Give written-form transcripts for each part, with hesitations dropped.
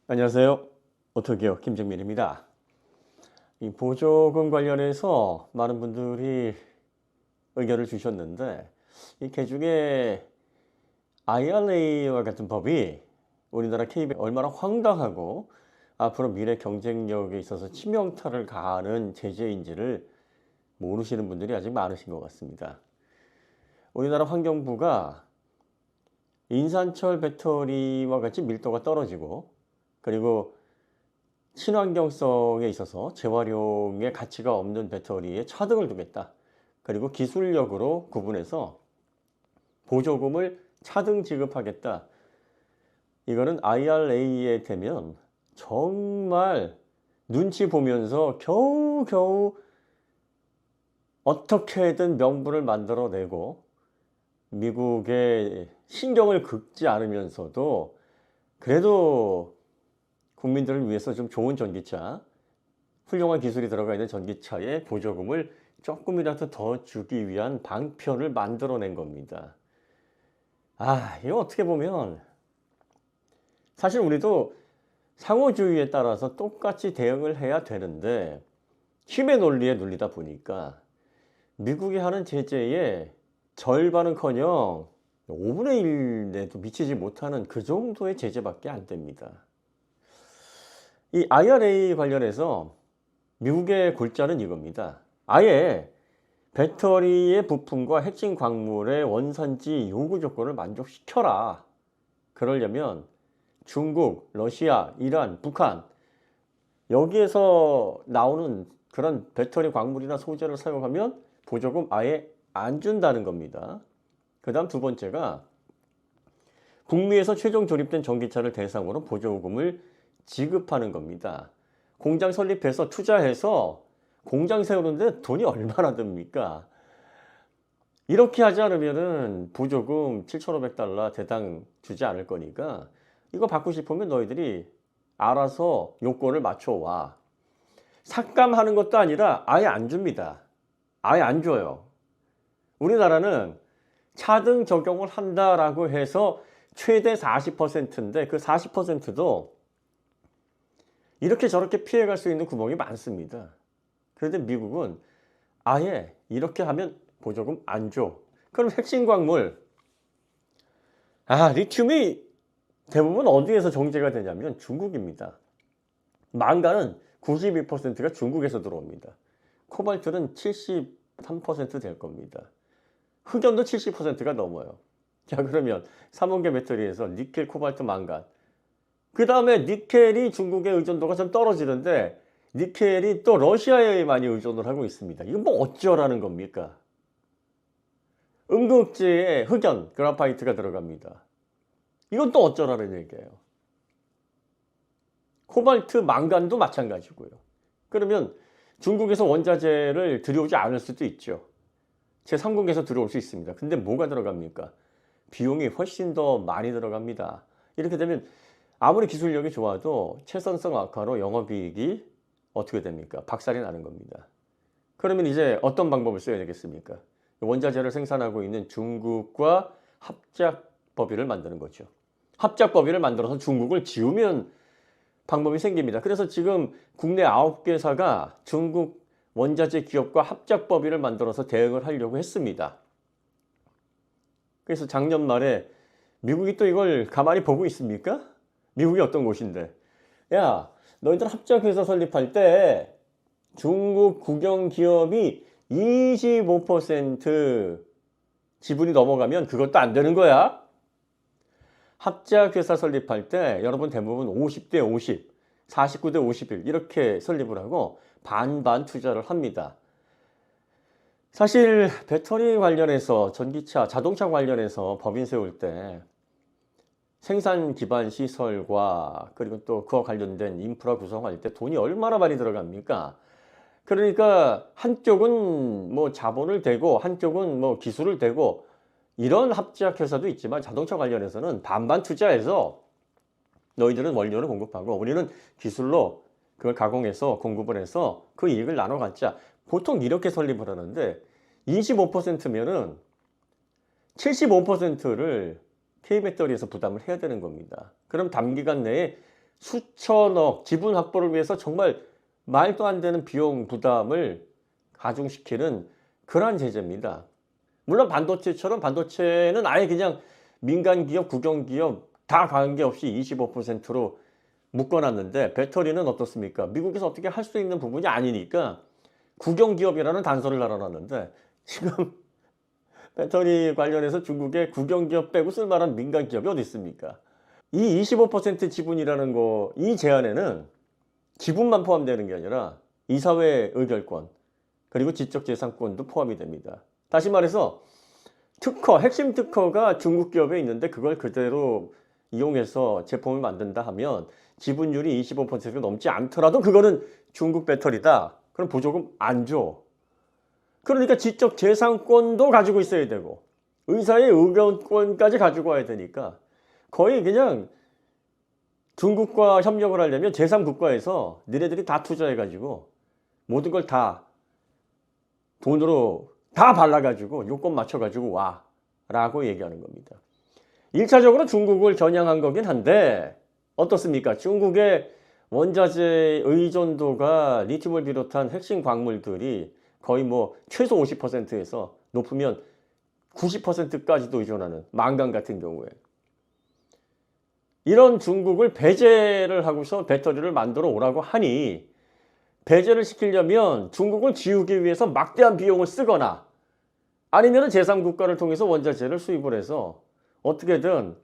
안녕하세요. 오토기업 김정민입니다. 이 보조금 관련해서 많은 분들이 의견을 주셨는데 이 개중에 IRA와 같은 법이 우리나라 KB에 얼마나 황당하고 앞으로 미래 경쟁력에 있어서 치명타를 가하는 제재인지를 모르시는 분들이 아직 많으신 것 같습니다. 우리나라 환경부가 인산철 배터리와 같이 밀도가 떨어지고 그리고 친환경성에 있어서 재활용의 가치가 없는 배터리에 차등을 두겠다. 그리고 기술력으로 구분해서 보조금을 차등 지급하겠다. 이거는 IRA에 되면 정말 눈치 보면서 겨우겨우 어떻게든 명분을 만들어내고 미국의 신경을 긁지 않으면서도 그래도 국민들을 위해서 좀 좋은 전기차, 훌륭한 기술이 들어가 있는 전기차에 보조금을 조금이라도 더 주기 위한 방편을 만들어낸 겁니다. 이거 어떻게 보면 사실 우리도 상호주의에 따라서 똑같이 대응을 해야 되는데 힘의 논리에 눌리다 보니까 미국이 하는 제재의 절반은커녕 5분의 1 내도 미치지 못하는 그 정도의 제재밖에 안 됩니다. 이 IRA 관련해서 미국의 골자는 이겁니다. 아예 배터리의 부품과 핵심 광물의 원산지 요구 조건을 만족시켜라. 그러려면 중국, 러시아, 이란, 북한 여기에서 나오는 그런 배터리 광물이나 소재를 사용하면 보조금 아예 안 준다는 겁니다. 그 다음 두 번째가 북미에서 최종 조립된 전기차를 대상으로 보조금을 지급하는 겁니다. 공장 설립해서 투자해서 공장 세우는데 돈이 얼마나 듭니까? 이렇게 하지 않으면은 보조금 $7,500 대당 주지 않을 거니까 이거 받고 싶으면 너희들이 알아서 요건을 맞춰와. 삭감하는 것도 아니라 아예 안 줍니다. 아예 안 줘요. 우리나라는 차등 적용을 한다라고 해서 최대 40%인데 그 40%도 이렇게 저렇게 피해갈 수 있는 구멍이 많습니다. 그런데 미국은 아예 이렇게 하면 보조금 안 줘. 그럼 핵심 광물, 리튬이 대부분 어디에서 정제가 되냐면 중국입니다. 망간은 92%가 중국에서 들어옵니다. 코발트는 73% 될 겁니다. 흑연도 70%가 넘어요. 자, 그러면 삼원계 배터리에서 니켈, 코발트, 망간. 그 다음에 니켈이 중국의 의존도가 좀 떨어지는데 니켈이 또 러시아에 많이 의존을 하고 있습니다. 이거 뭐 어쩌라는 겁니까? 음극재에 흑연, 그라파이트가 들어갑니다. 이건 또 어쩌라는 얘기예요. 코발트, 망간도 마찬가지고요. 그러면 중국에서 원자재를 들여오지 않을 수도 있죠. 제3국에서 들어올 수 있습니다. 근데 뭐가 들어갑니까? 비용이 훨씬 더 많이 들어갑니다. 이렇게 되면 아무리 기술력이 좋아도 채선성 악화로 영업이익이 어떻게 됩니까? 박살이 나는 겁니다. 그러면 이제 어떤 방법을 써야 되겠습니까? 원자재를 생산하고 있는 중국과 합작 법인을 만드는 거죠. 합작 법인을 만들어서 중국을 지우면 방법이 생깁니다. 그래서 지금 국내 9개사가 중국 원자재 기업과 합작 법인을 만들어서 대응을 하려고 했습니다. 그래서 작년 말에 미국이 또 이걸 가만히 보고 있습니까? 미국이 어떤 곳인데? 야, 너희들 합작회사 설립할 때 중국 국영 기업이 25% 지분이 넘어가면 그것도 안 되는 거야. 합작회사 설립할 때 여러분 대부분 50대 50, 49대 51 이렇게 설립을 하고 반반 투자를 합니다. 사실 배터리 관련해서 전기차, 자동차 관련해서 법인 세울 때 생산 기반 시설과 그리고 또 그와 관련된 인프라 구성할 때 돈이 얼마나 많이 들어갑니까? 그러니까 한쪽은 뭐 자본을 대고 한쪽은 뭐 기술을 대고 이런 합작 회사도 있지만 자동차 관련해서는 반반 투자해서 너희들은 원료를 공급하고 우리는 기술로 그걸 가공해서 공급을 해서 그 이익을 나눠 갖자. 보통 이렇게 설립을 하는데 25%면은 75%를 K배터리에서 부담을 해야 되는 겁니다. 그럼 단기간 내에 수천억 지분 확보를 위해서 정말 말도 안 되는 비용 부담을 가중시키는 그러한 제재입니다. 물론 반도체처럼 반도체는 아예 그냥 민간 기업, 국영 기업 다 관계없이 25%로 묶어놨는데 배터리는 어떻습니까? 미국에서 어떻게 할 수 있는 부분이 아니니까 국영 기업이라는 단서를 달아놨는데 지금 배터리 관련해서 중국의 국영 기업 빼고 쓸만한 민간 기업이 어디 있습니까? 이 25% 지분이라는 거, 이 제한에는 지분만 포함되는 게 아니라 이사회 의결권 그리고 지적재산권도 포함이 됩니다. 다시 말해서 특허, 핵심 특허가 중국 기업에 있는데 그걸 그대로 이용해서 제품을 만든다 하면 지분율이 25%가 넘지 않더라도 그거는 중국 배터리다. 그럼 보조금 안 줘. 그러니까 지적재산권도 가지고 있어야 되고 의사의 의견권까지 가지고 와야 되니까 거의 그냥 중국과 협력을 하려면 제3국가에서 니네들이 다 투자해가지고 모든 걸 다 돈으로 다 발라가지고 요건 맞춰가지고 와 라고 얘기하는 겁니다. 1차적으로 중국을 겨냥한 거긴 한데 어떻습니까? 중국의 원자재 의존도가 리튬을 비롯한 핵심 광물들이 거의 뭐 최소 50%에서 높으면 90%까지도 의존하는 망간 같은 경우에 이런 중국을 배제를 하고서 배터리를 만들어 오라고 하니 배제를 시키려면 중국을 지우기 위해서 막대한 비용을 쓰거나 아니면 제3국가를 통해서 원자재를 수입을 해서 어떻게든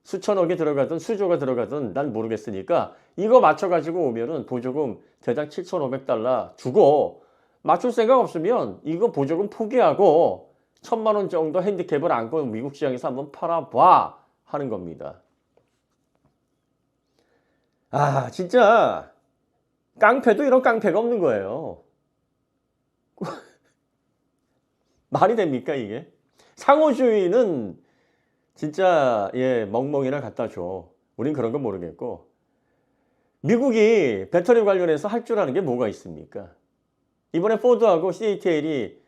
수천억이 들어가든 수조가 들어가든 난 모르겠으니까 이거 맞춰가지고 오면은 보조금 대당 7,500달러 주고 맞출 생각 없으면 이거 보조금 포기하고 1,000만 원 정도 핸디캡을 안고 미국 시장에서 한번 팔아봐 하는 겁니다. 아 진짜 깡패도 이런 깡패가 없는 거예요. 말이 됩니까 이게? 상호주의는 진짜 멍멍이나 갖다 줘. 우린 그런 건 모르겠고 미국이 배터리 관련해서 할 줄 아는 게 뭐가 있습니까? 이번에 포드하고 CATL이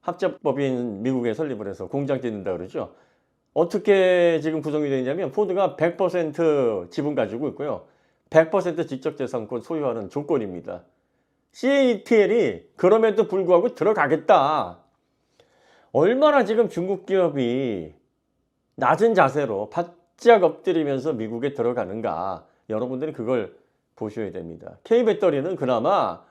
합작법인 미국에 설립을 해서 공장 짓는다 그러죠. 어떻게 지금 구성이 되어 있냐면 포드가 100% 지분 가지고 있고요. 100% 지적재산권 소유하는 조건입니다. CATL이 그럼에도 불구하고 들어가겠다. 얼마나 지금 중국 기업이 낮은 자세로 바짝 엎드리면서 미국에 들어가는가. 여러분들이 그걸 보셔야 됩니다. K배터리는 그나마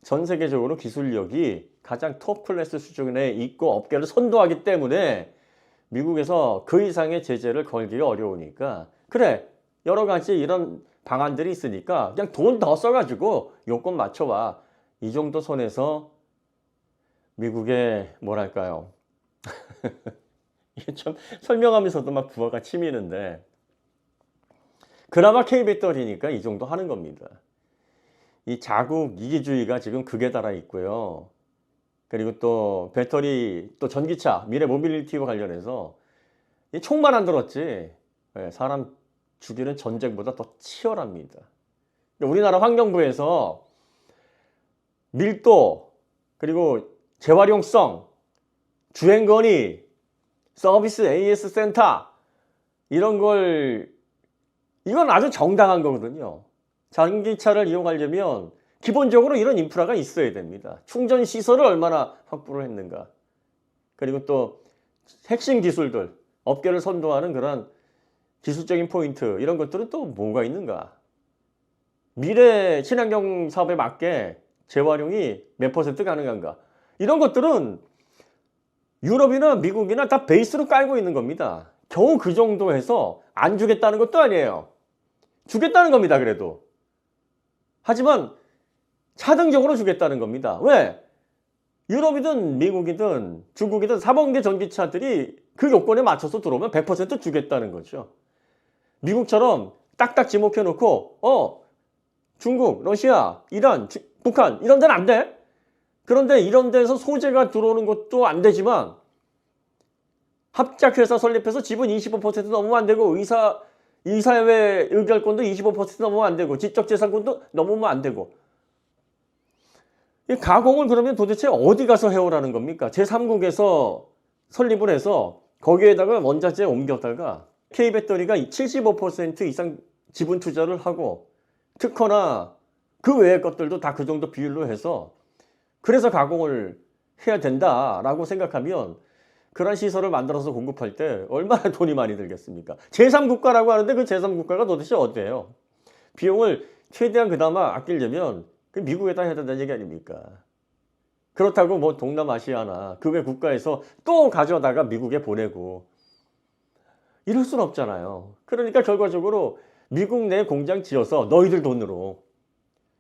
전 세계적으로 기술력이 가장 톱 클래스 수준에 있고 업계를 선도하기 때문에 미국에서 그 이상의 제재를 걸기가 어려우니까 그래 여러 가지 이런 방안들이 있으니까 그냥 돈 더 써가지고 요건 맞춰와. 이 정도 선에서 미국의 뭐랄까요. 이게 참 설명하면서도 막 부하가 치미는데 그나마 K배터리니까 이 정도 하는 겁니다. 이 자국 이기주의가 지금 극에 달아 있고요. 그리고 또 배터리 또 전기차 미래 모빌리티와 관련해서 총만 안 들었지 사람 죽이는 전쟁보다 더 치열합니다. 우리나라 환경부에서 밀도 그리고 재활용성 주행거리 서비스 AS 센터 이런 걸 이건 아주 정당한 거거든요. 전기차를 이용하려면 기본적으로 이런 인프라가 있어야 됩니다. 충전 시설을 얼마나 확보를 했는가. 그리고 또 핵심 기술들, 업계를 선도하는 그런 기술적인 포인트 이런 것들은 또 뭐가 있는가. 미래 친환경 사업에 맞게 재활용이 몇 % 가능한가. 이런 것들은 유럽이나 미국이나 다 베이스로 깔고 있는 겁니다. 겨우 그 정도 해서 안 주겠다는 것도 아니에요. 주겠다는 겁니다. 그래도. 하지만 차등적으로 주겠다는 겁니다. 왜? 유럽이든 미국이든 중국이든 4번계 전기차들이 그 요건에 맞춰서 들어오면 100% 주겠다는 거죠. 미국처럼 딱딱 지목해놓고 중국, 러시아, 이란, 북한 이런 데는 안 돼. 그런데 이런 데서 소재가 들어오는 것도 안 되지만 합작회사 설립해서 지분 25% 넘으면 안 되고 이사회 의결권도 25% 넘으면 안 되고 지적재산권도 넘으면 안 되고 이 가공을 그러면 도대체 어디 가서 해오라는 겁니까? 제3국에서 설립을 해서 거기에다가 원자재 옮겼다가 K배터리가 75% 이상 지분 투자를 하고 특허나 그 외의 것들도 다 그 정도 비율로 해서 그래서 가공을 해야 된다라고 생각하면 그런 시설을 만들어서 공급할 때 얼마나 돈이 많이 들겠습니까? 제3국가라고 하는데 그 제3국가가 도대체 어때요? 비용을 최대한 그나마 아끼려면 그 미국에다 해야 된다는 얘기 아닙니까? 그렇다고 뭐 동남아시아나 그 외 국가에서 또 가져다가 미국에 보내고 이럴 순 없잖아요. 그러니까 결과적으로 미국 내 공장 지어서 너희들 돈으로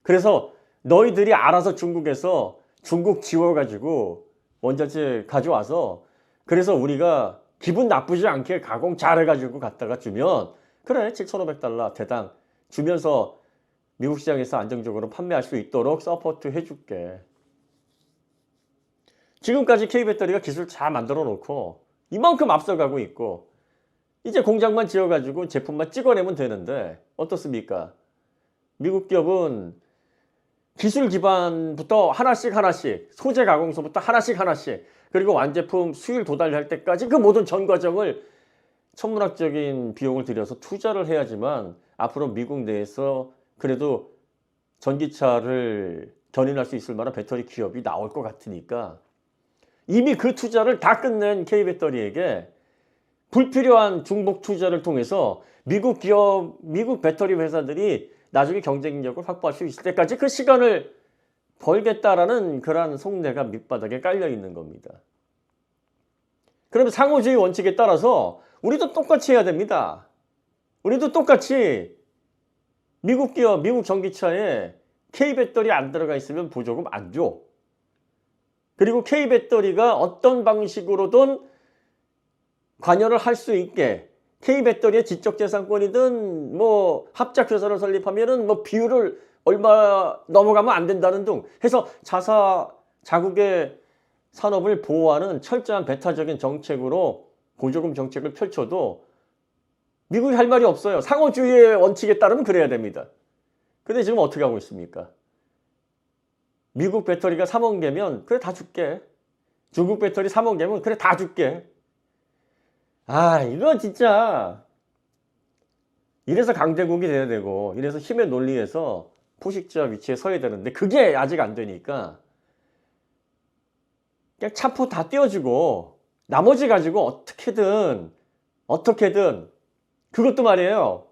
그래서 너희들이 알아서 중국에서 중국 지워가지고 원자재 가져와서 그래서 우리가 기분 나쁘지 않게 가공 잘해가지고 갖다가 주면 그래 7,500달러 대당 주면서 미국 시장에서 안정적으로 판매할 수 있도록 서포트 해줄게. 지금까지 K배터리가 기술 잘 만들어 놓고 이만큼 앞서가고 있고 이제 공장만 지어가지고 제품만 찍어내면 되는데 어떻습니까? 미국 기업은 기술 기반부터 하나씩 소재 가공소부터 하나씩 그리고 완제품 수율 도달할 때까지 그 모든 전 과정을 천문학적인 비용을 들여서 투자를 해야지만 앞으로 미국 내에서 그래도 전기차를 견인할 수 있을 만한 배터리 기업이 나올 것 같으니까 이미 그 투자를 다 끝낸 K배터리에게 불필요한 중복 투자를 통해서 미국 기업, 미국 배터리 회사들이 나중에 경쟁력을 확보할 수 있을 때까지 그 시간을 벌겠다라는 그러한 속내가 밑바닥에 깔려 있는 겁니다. 그러면 상호주의 원칙에 따라서 우리도 똑같이 해야 됩니다. 우리도 똑같이 미국 기업, 미국 전기차에 K배터리 안 들어가 있으면 보조금 안 줘. 그리고 K배터리가 어떤 방식으로든 관여를 할 수 있게 K배터리의 지적재산권이든 뭐 합작회사를 설립하면은 뭐 비율을 얼마 넘어가면 안 된다는 등 해서 자국의 산업을 보호하는 철저한 배타적인 정책으로 보조금 정책을 펼쳐도 미국이 할 말이 없어요. 상호주의의 원칙에 따르면 그래야 됩니다. 근데 지금 어떻게 하고 있습니까? 미국 배터리가 3원 개면 그래 다 줄게. 중국 배터리 3원 개면 그래 다 줄게. 아 이거 진짜 이래서 강대국이 돼야 되고 이래서 힘의 논리에서 포식자 위치에 서야 되는데 그게 아직 안 되니까 그냥 차포 다 떼어주고 나머지 가지고 어떻게든 그것도 말이에요.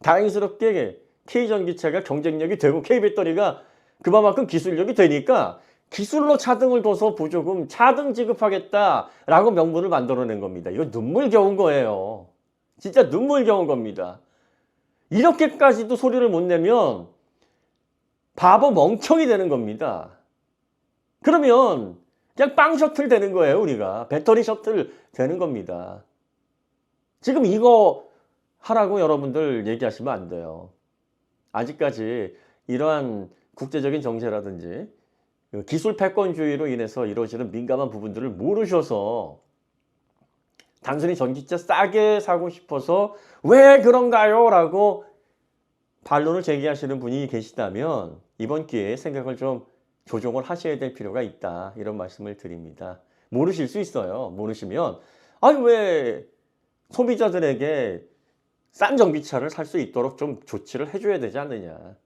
다행스럽게 K전기차가 경쟁력이 되고 K배터리가 그만큼 기술력이 되니까 기술로 차등을 둬서 보조금 차등 지급하겠다라고 명분을 만들어낸 겁니다. 이거 눈물겨운 거예요. 진짜 눈물겨운 겁니다. 이렇게까지도 소리를 못 내면 바보 멍청이 되는 겁니다. 그러면 그냥 빵 셔틀 되는 거예요. 우리가 배터리 셔틀 되는 겁니다. 지금 이거 하라고 여러분들 얘기하시면 안 돼요. 아직까지 이러한 국제적인 정세라든지 기술 패권주의로 인해서 이루어지는 민감한 부분들을 모르셔서 단순히 전기차 싸게 사고 싶어서 왜 그런가요? 라고 반론을 제기하시는 분이 계시다면 이번 기회에 생각을 좀 조정을 하셔야 될 필요가 있다. 이런 말씀을 드립니다. 모르실 수 있어요. 모르시면 아니 왜 소비자들에게 싼 전기차를 살 수 있도록 좀 조치를 해줘야 되지 않느냐.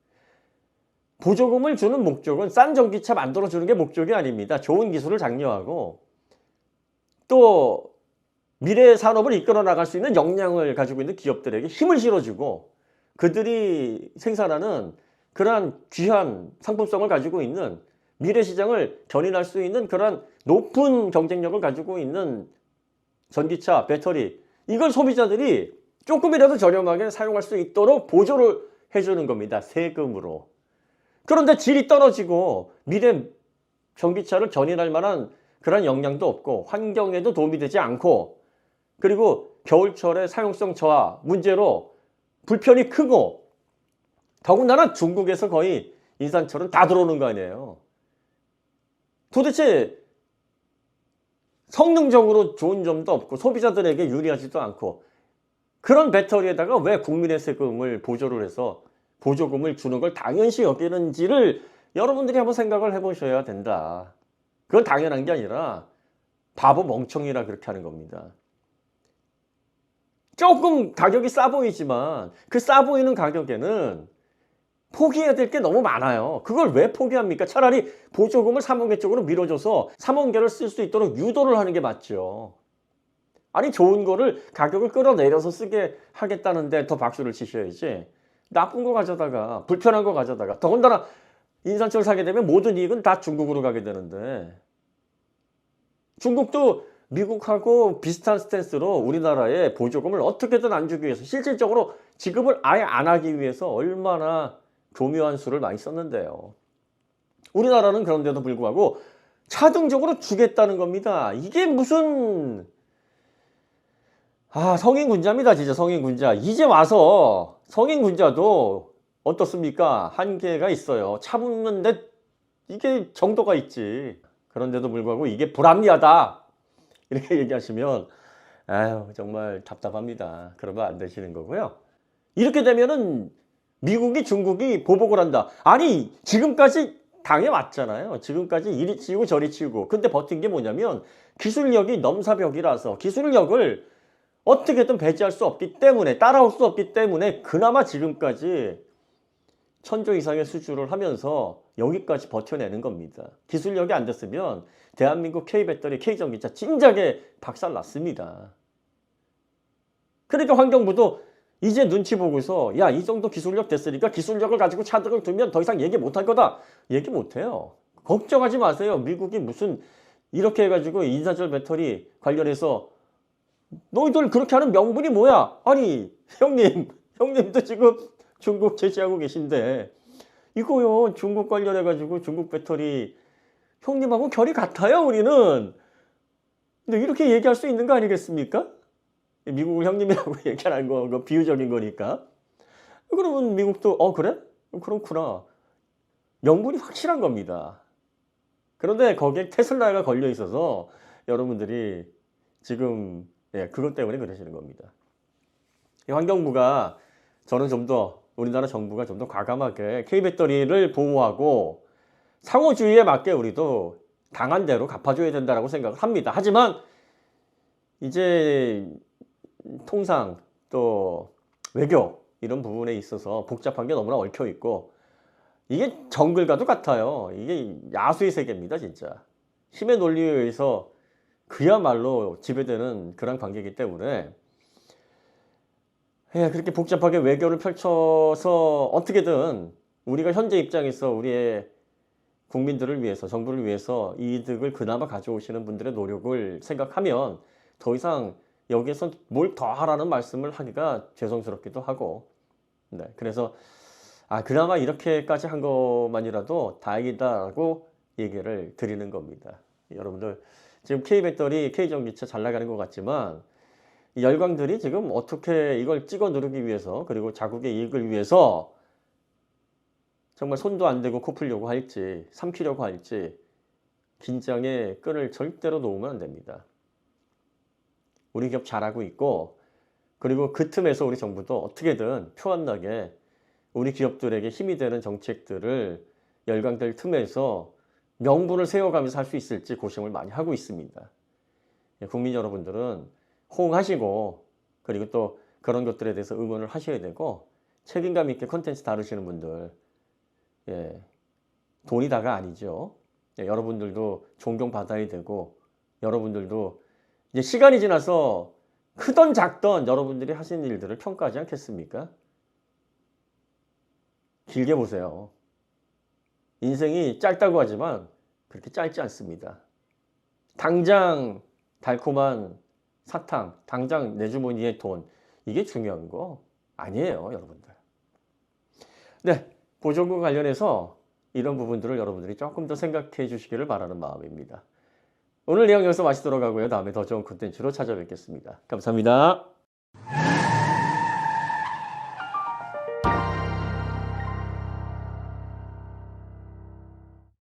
보조금을 주는 목적은 싼 전기차 만들어주는 게 목적이 아닙니다. 좋은 기술을 장려하고 또 미래의 산업을 이끌어 나갈 수 있는 역량을 가지고 있는 기업들에게 힘을 실어주고 그들이 생산하는 그러한 귀한 상품성을 가지고 있는 미래 시장을 견인할 수 있는 그러한 높은 경쟁력을 가지고 있는 전기차, 배터리 이걸 소비자들이 조금이라도 저렴하게 사용할 수 있도록 보조를 해주는 겁니다. 세금으로. 그런데 질이 떨어지고 미래 전기차를 견인할 만한 그런 역량도 없고 환경에도 도움이 되지 않고 그리고 겨울철에 사용성 저하 문제로 불편이 크고 더군다나 중국에서 거의 인산철은 다 들어오는 거 아니에요. 도대체 성능적으로 좋은 점도 없고 소비자들에게 유리하지도 않고 그런 배터리에다가 왜 국민의 세금을 보조를 해서 보조금을 주는 걸 당연시 여기는지를 여러분들이 한번 생각을 해보셔야 된다. 그건 당연한 게 아니라 바보 멍청이라 그렇게 하는 겁니다. 조금 가격이 싸 보이지만 그 싸 보이는 가격에는 포기해야 될 게 너무 많아요. 그걸 왜 포기합니까? 차라리 보조금을 3원계 쪽으로 밀어줘서 3원계를 쓸 수 있도록 유도를 하는 게 맞죠. 아니 좋은 거를 가격을 끌어내려서 쓰게 하겠다는데 더 박수를 치셔야지. 나쁜 거 가져다가 불편한 거 가져다가 더군다나 인산철 사게 되면 모든 이익은 다 중국으로 가게 되는데 중국도 미국하고 비슷한 스탠스로 우리나라에 보조금을 어떻게든 안 주기 위해서 실질적으로 지급을 아예 안 하기 위해서 얼마나 교묘한 수를 많이 썼는데요. 우리나라는 그런데도 불구하고 차등적으로 주겠다는 겁니다. 이게 무슨 성인군자입니다. 진짜 성인군자. 이제 와서 성인군자도 어떻습니까? 한계가 있어요. 참는데 이게 정도가 있지. 그런데도 불구하고 이게 불합리하다. 이렇게 얘기하시면 아유 정말 답답합니다. 그러면 안 되시는 거고요. 이렇게 되면은 미국이 중국이 보복을 한다. 아니 지금까지 당해왔잖아요. 지금까지 이리 치우고 저리 치우고. 근데 버틴 게 뭐냐면 기술력이 넘사벽이라서 기술력을 어떻게든 배제할 수 없기 때문에 따라올 수 없기 때문에 그나마 지금까지 1000조 이상의 수주를 하면서 여기까지 버텨내는 겁니다. 기술력이 안 됐으면 대한민국 K배터리, K전기차 진작에 박살났습니다. 그러니까 환경부도 이제 눈치 보고서 야, 이 정도 기술력 됐으니까 기술력을 가지고 차등을 두면 더 이상 얘기 못할 거다. 얘기 못해요. 걱정하지 마세요. 미국이 무슨 이렇게 해가지고 인산철 배터리 관련해서 너희들 그렇게 하는 명분이 뭐야? 아니 형님도 지금 중국 제재하고 계신데 이거요 중국 관련해가지고 중국 배터리 형님하고 결이 같아요 우리는. 근데 이렇게 얘기할 수 있는 거 아니겠습니까? 미국을 형님이라고 얘기하는 거 비유적인 거니까. 그러면 미국도 그래? 그렇구나. 명분이 확실한 겁니다. 그런데 거기에 테슬라가 걸려 있어서 여러분들이 지금 그것 때문에 그러시는 겁니다. 환경부가 저는 좀 더 우리나라 정부가 좀 더 과감하게 K배터리를 보호하고 상호주의에 맞게 우리도 당한 대로 갚아줘야 된다고 생각을 합니다. 하지만 이제 통상 또 외교 이런 부분에 있어서 복잡한 게 너무나 얽혀 있고 이게 정글과도 같아요. 이게 야수의 세계입니다. 진짜 힘의 논리에 의해서 그야말로 지배되는 그런 관계이기 때문에 그렇게 복잡하게 외교를 펼쳐서 어떻게든 우리가 현재 입장에서 우리의 국민들을 위해서 정부를 위해서 이득을 그나마 가져오시는 분들의 노력을 생각하면 더 이상 여기에서 뭘 더 하라는 말씀을 하기가 죄송스럽기도 하고 그래서 그나마 이렇게까지 한 것만이라도 다행이다라고 얘기를 드리는 겁니다. 여러분들 지금 K배터리, K전기차 잘 나가는 것 같지만 이 열강들이 지금 어떻게 이걸 찍어 누르기 위해서 그리고 자국의 이익을 위해서 정말 손도 안 대고 코 풀려고 할지 삼키려고 할지 긴장의 끈을 절대로 놓으면 안 됩니다. 우리 기업 잘하고 있고 그리고 그 틈에서 우리 정부도 어떻게든 표 안 나게 우리 기업들에게 힘이 되는 정책들을 열강들 틈에서 명분을 세워가면서 할 수 있을지 고심을 많이 하고 있습니다. 국민 여러분들은 호응하시고 그리고 또 그런 것들에 대해서 응원을 하셔야 되고 책임감 있게 콘텐츠 다루시는 분들 돈이 다가 아니죠. 여러분들도 존경받아야 되고 여러분들도 이제 시간이 지나서 크던 작던 여러분들이 하신 일들을 평가하지 않겠습니까? 길게 보세요. 인생이 짧다고 하지만 그렇게 짧지 않습니다. 당장 달콤한 사탕, 당장 내 주머니에 돈 이게 중요한 거 아니에요 여러분들. 보조금 관련해서 이런 부분들을 여러분들이 조금 더 생각해 주시기를 바라는 마음입니다. 오늘 내용 여기서 마치도록 하고요. 다음에 더 좋은 콘텐츠로 찾아뵙겠습니다. 감사합니다.